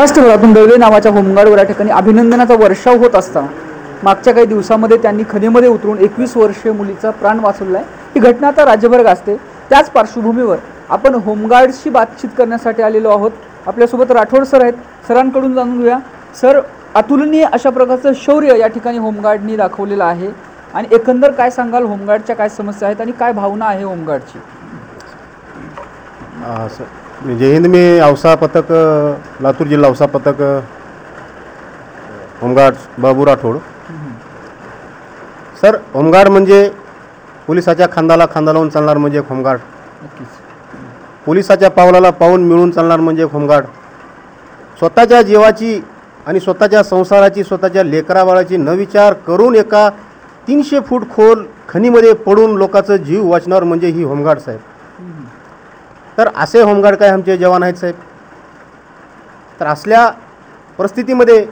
महाराष्ट्रभरातून दळवे नावाच्या होमगार्डवर या ठिकाणी अभिनंदनाचा वर्षाव होत असताना मागच्या काही दिवसांमध्ये त्यांनी खणीमध्ये उतरून 21 वर्षीय मुलीचा प्राण वाचवला आहे। ही घटना आता राज्यभर गाजते। त्याच पार्श्वभूमीवर आपण होमगार्डशी बातचीत करण्यासाठी आलेलो आहोत। आपल्यासोबत राठोड सर आहेत। सरांकडून जाणून घेऊया। सर, अतुलनीय अशा प्रकारचं शौर्य या ठिकाणी होमगार्डनी दाखवलेलं आहे आणि एकंदर काय सांगाल, होमगार्डच्या काय समस्या आहेत आणि काय भावना आहे होमगार्डची? जय हिंद। मी औसा पथक, लातूर जिल्हा औसा पथक, होमगार्ड बाबू राठोड। सर, होमगार्ड म्हणजे पोलिसाच्या खांद्याला खांदा लावून चालणार म्हणजे एक होमगार्ड। पोलिसाच्या पावलाला पाऊल मिळून चालणार म्हणजे एक होमगार्ड। स्वतःच्या जीवाची आणि स्वतःच्या संसाराची, स्वतःच्या लेकराबाळाची न विचार करून एका 300 फूट खोल खणीमध्ये पडून लोकांचा जीव वाचणार म्हणजे ही होमगार्ड साहेब। तर असे होमगार्ड काय आमचे जवान आहेत साहेब। तर असल्या परिस्थितीमध्ये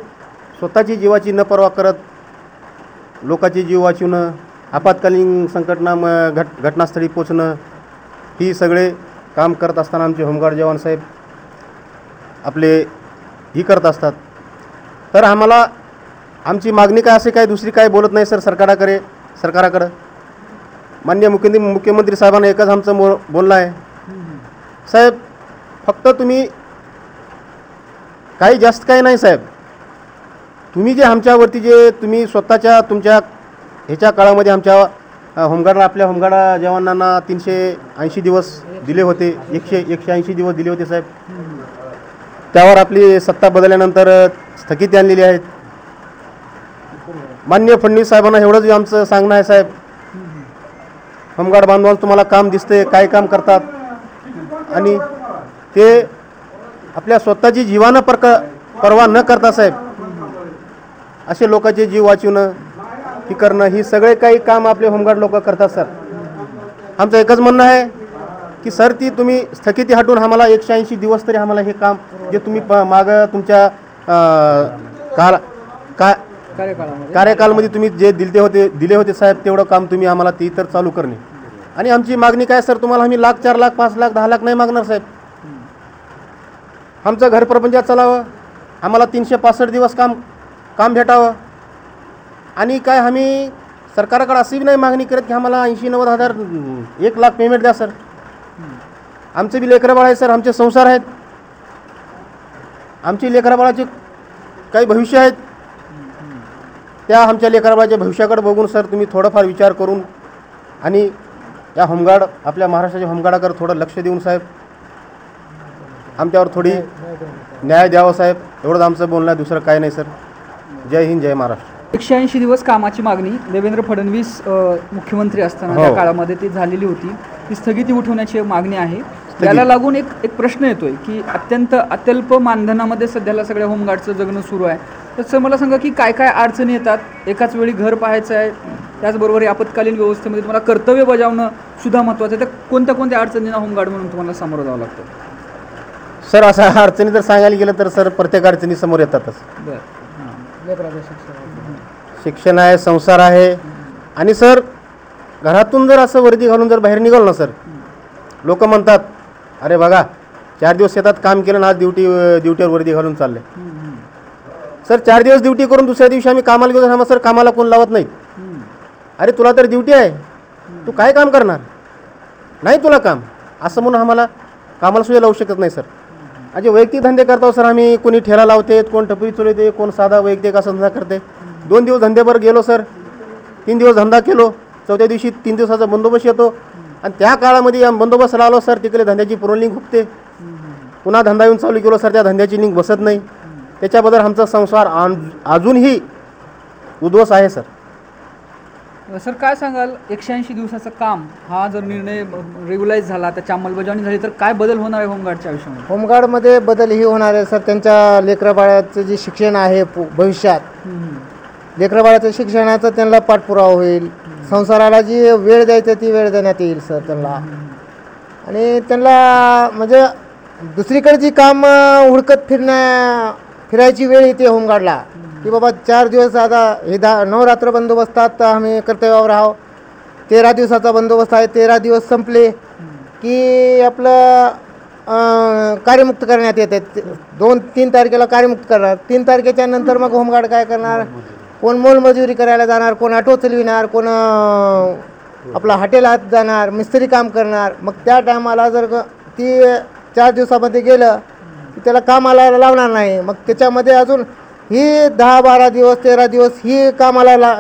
स्वतःची जीवाची न पर्वा करत लोकांचे जीव वाचवणं, आपत्कालीन घटनास्थळी पोचणं, ही सगळे काम करत असताना आमचे होमगार्ड जवान साहेब आपले ही करत असतात। तर आम्हाला आमची मागणी काय असे काय दुसरी काय बोलत नाही सर सरकाराकडे। माननीय मुख्यमंत्री साहेबांना एकच आमचं बोलणं आहे साहेब, फक्त तुम्ही काही जास्त काही नाही साहेब, तुम्ही जे आमच्यावरती जे तुम्ही स्वतःच्या तुमच्या ह्याच्या काळामध्ये आमच्या होमगार्डला, आपल्या होमगार्ड जवानांना 380 दिवस दिले होते, 180 दिवस दिले होते साहेब। त्यावर आपली सत्ता बदलल्यानंतर स्थगिती आणलेली आहेत। माननीय फडणवीस साहेबांना एवढंच आमचं सांगणं आहे साहेब, होमगार्ड बांधवांना तुम्हाला काम दिसते, काय काम करतात आणि ते आपल्या स्वतःची जीवानं पर्वा न करता साहेब असे लोकांचे जीव वाचवणं, ही करणं, ही सगळे काही काम आपले होमगार्ड लोक करतात सर। आमचं एकच म्हणणं आहे की सर, ती तुम्ही स्थगिती हटवून आम्हाला 180 दिवस तरी आम्हाला हे काम जे तुम्ही मागं तुमच्या कार्यकाळामध्ये तुम्ही जे दिले होते साहेब, तेवढं काम तुम्ही आम्हाला ती तर चालू करणे। आणि आमची मागणी काय सर, तुम्हाला आम्ही 1 लाख, 4 लाख, 5 लाख, 10 लाख नाही मागणार साहेब। आमचं घर प्रपंचात चालावं, आम्हाला 365 दिवस काम भेटावं। आणि काय आम्ही सरकारकडे अशी नाही मागणी करत की आम्हाला 80-90 हजार 1 लाख पेमेंट द्या सर। आमचे बी लेकरं बाळ आहे सर, आमचे संसार आहेत, आमची लेकराबाळाचे काही भविष्य आहेत। त्या आमच्या लेकराबाळाच्या भविष्याकडे बघून सर तुम्ही थोडंफार विचार करून आणि या होमगार्ड, आपल्या महाराष्ट्राच्या होमगार्डाकडे थोडं लक्ष देऊन साहेब आमच्यावर थोडी न्याय द्यावा साहेब, एवढंच आमचं बोलणं आहे, दुसरं काय नाही सर। जय हिंद, जय महाराष्ट्र। 180 दिवस कामाची मागणी देवेंद्र फडणवीस मुख्यमंत्री असताना त्या काळामध्ये ती झालेली होती, ती स्थगिती उठवण्याची मागणी आहे। त्याला लागून एक प्रश्न येतोय की अत्यल्प मानधनामध्ये सध्याला सगळ्या होमगार्डचं जगणं सुरू आहे। तर सर, मला सांगा की काय काय अडचणी येतात? एकाच वेळी घर पाहायचं आहे, त्याचबरोबर आपत्कालीन व्यवस्थेमध्ये तुम्हाला कर्तव्य बजावणं सुद्धा महत्त्वाचं आहे। तर कोणत्या अडचणींना होमगार्ड म्हणून तुम्हाला सामोरं जावं लागतं? सर, अशा अडचणी जर सांगायला गेलं तर सर प्रत्येक अडचणी समोर येतातच। शिक्षण आहे, संसार आहे, आणि सर घरातून जर असं वर्दी घालून जर बाहेर निघालो ना सर, लोक म्हणतात अरे बघा 4 दिवस शेतात काम केलं ना, आज ड्युटीवर वर्दी घालून चालले। सर 4 दिवस ड्युटी करून दुसऱ्या दिवशी आम्ही कामाला गेलो ना सर, कामाला कोण लावत नाही। अरे तुला तर ड्युटी आहे, तू काय काम करणार, नाही तुला काम, असं म्हणून आम्हाला कामाला सुद्धा लावू शकत नाही सर। म्हणजे वैयक्तिक धंदे करतो सर आम्ही, कोणी ठेला लावते, कोण टपरी चोरते, कोण साधा वैयक्तिक असा धंदा करते। 2 दिवस धंद्यावर गेलो सर, 3 दिवस धंदा केलो, 4थ्या दिवशी 3 दिवसाचा बंदोबस्त येतो, आणि त्या काळामध्ये या बंदोबस्त लावलो सर, तिकडे धंद्याची पूर्ण लिंक हुकते, पुन्हा धंदा येऊन चालू केलो सर, त्या धंद्याची लिंक बसत नाही। त्याच्याबद्दल आमचा संसार अजूनही उद्ध्वस्त आहे सर। सर, काय सांगाल, 180 दिवसाचं काम हा जर निर्णय रेग्युलाइज झाला, त्याची अंमलबजावणी झाली तर काय बदल होणार आहे होमगार्डच्या आयुष्यामध्ये? होमगार्डमध्ये बदल ही होणार आहे सर, त्यांच्या लेकराबाळाचं जे शिक्षण आहे भविष्यात, लेकराबाळाच्या शिक्षणाचा त्यांना पाठपुरावा होईल, संसाराला जी वेळ द्यायची ती वेळ देण्यात येईल सर त्यांना। आणि त्यांना म्हणजे दुसरीकडे जी काम हुडकत फिरायची वेळ येते होमगार्डला की बाबा 4 दिवस आता हे 9 रात्र बंदोबस्तात आम्ही कर्तव्यावर आहोत, 13 दिवसाचा बंदोबस्त आहे, 13 दिवस संपले की आपलं कार्यमुक्त करण्यात येते. 2-3 तारखेला कार्यमुक्त करणार. 3 तारखेच्या नंतर मग होमगार्ड काय करणार, कोण मोलमजुरी करायला जाणार, कोण ऑटो चालविणार, कोण आपला हॉटेलात जाणार, मिस्त्री काम करणार. मग त्या टायमाला जर ती 4 दिवसामध्ये गेलं की त्याला कामाला लावणार नाही. मग त्याच्यामध्ये अजून ही 10-12 दिवस 13 दिवस ही कामाला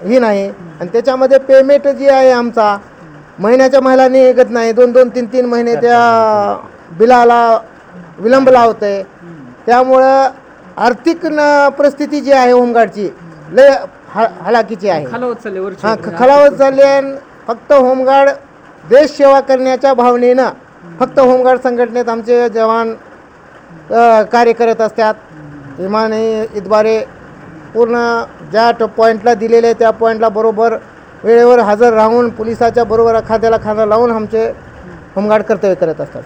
ही नाही. आणि त्याच्यामध्ये पेमेंट जी आहे आमचा महिन्याच्या महिला निघत नाही. 2-2, 3-3 महिने त्या बिलाला विलंब लावते. त्यामुळं आर्थिक परिस्थिती जी आहे होमगार्डची लय हलाखीची आहे, खालावत चालली वरची. खालावत चालली आहे. फक्त होमगार्ड देश सेवा करण्याच्या भावनेनं फक्त होमगार्ड संघटनेत आमचे जवान कार्य करत असतात. विमाने इतबारे पूर्ण ज्या पॉईंटला दिलेले त्या पॉईंटला बरोबर वेळेवर हजर राहून पोलिसाच्या बरोबर खांद्याला खांदा लावून आमचे होमगार्ड कर्तव्य करत असतात.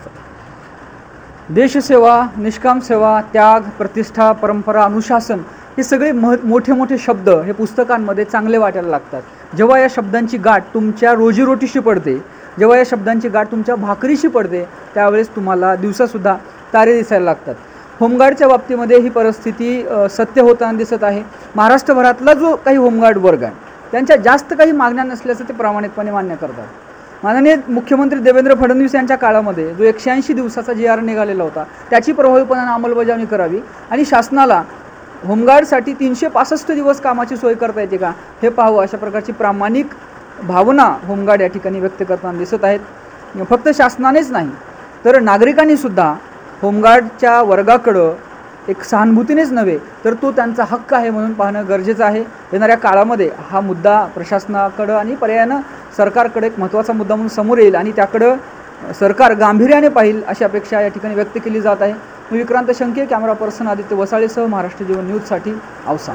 देशसेवा, निष्काम सेवा, त्याग, प्रतिष्ठा, परंपरा, अनुशासन हे सगळे मोठे मोठे शब्द हे पुस्तकांमध्ये चांगले वाटायला लागतात. जेव्हा या शब्दांची गाठ तुमच्या रोजीरोटीशी पडते, जेव्हा या शब्दांची गाठ तुमच्या भाकरीशी पडते, त्यावेळेस तुम्हाला दिवसासुद्धा तारे दिसायला लागतात. होमगार्डच्या बाबतीमध्ये ही परिस्थिती सत्य होताना दिसत आहे. महाराष्ट्रभरातला जो काही होमगार्ड वर्ग आहे त्यांच्या जास्त काही मागण्या नसल्याचं ते प्रामाणिकपणे मान्य करतात. माननीय मुख्यमंत्री देवेंद्र फडणवीस यांच्या काळामध्ये जो 180 दिवसाचा GR निघालेला होता त्याची प्रभावीपणे अंमलबजावणी करावी आणि शासनाला होमगार्डसाठी 365 दिवस कामाची सोय करता येते का हे पाहावं, अशा प्रकारची प्रामाणिक भावना होमगार्ड या ठिकाणी व्यक्त करताना दिसत आहेत. फक्त शासनानेच नाही तर नागरिकांनी सुद्धा होमगार्डच्या वर्गाकडं एक सहानुभूतीनेच नव्हे तर तो त्यांचा हक्क आहे म्हणून पाहणं गरजेचं आहे. येणाऱ्या काळामध्ये हा मुद्दा प्रशासनाकडं आणि पर्यायानं सरकारकडे एक महत्त्वाचा मुद्दा म्हणून समोर येईल आणि त्याकडं सरकार गांभीर्याने पाहिल अशी अपेक्षा या ठिकाणी व्यक्त केली जात आहे. मी विक्रांत शंके, कॅमेरा पर्सन आदित्य वसाळेसह महाराष्ट्र जीवन न्यूजसाठी औसा.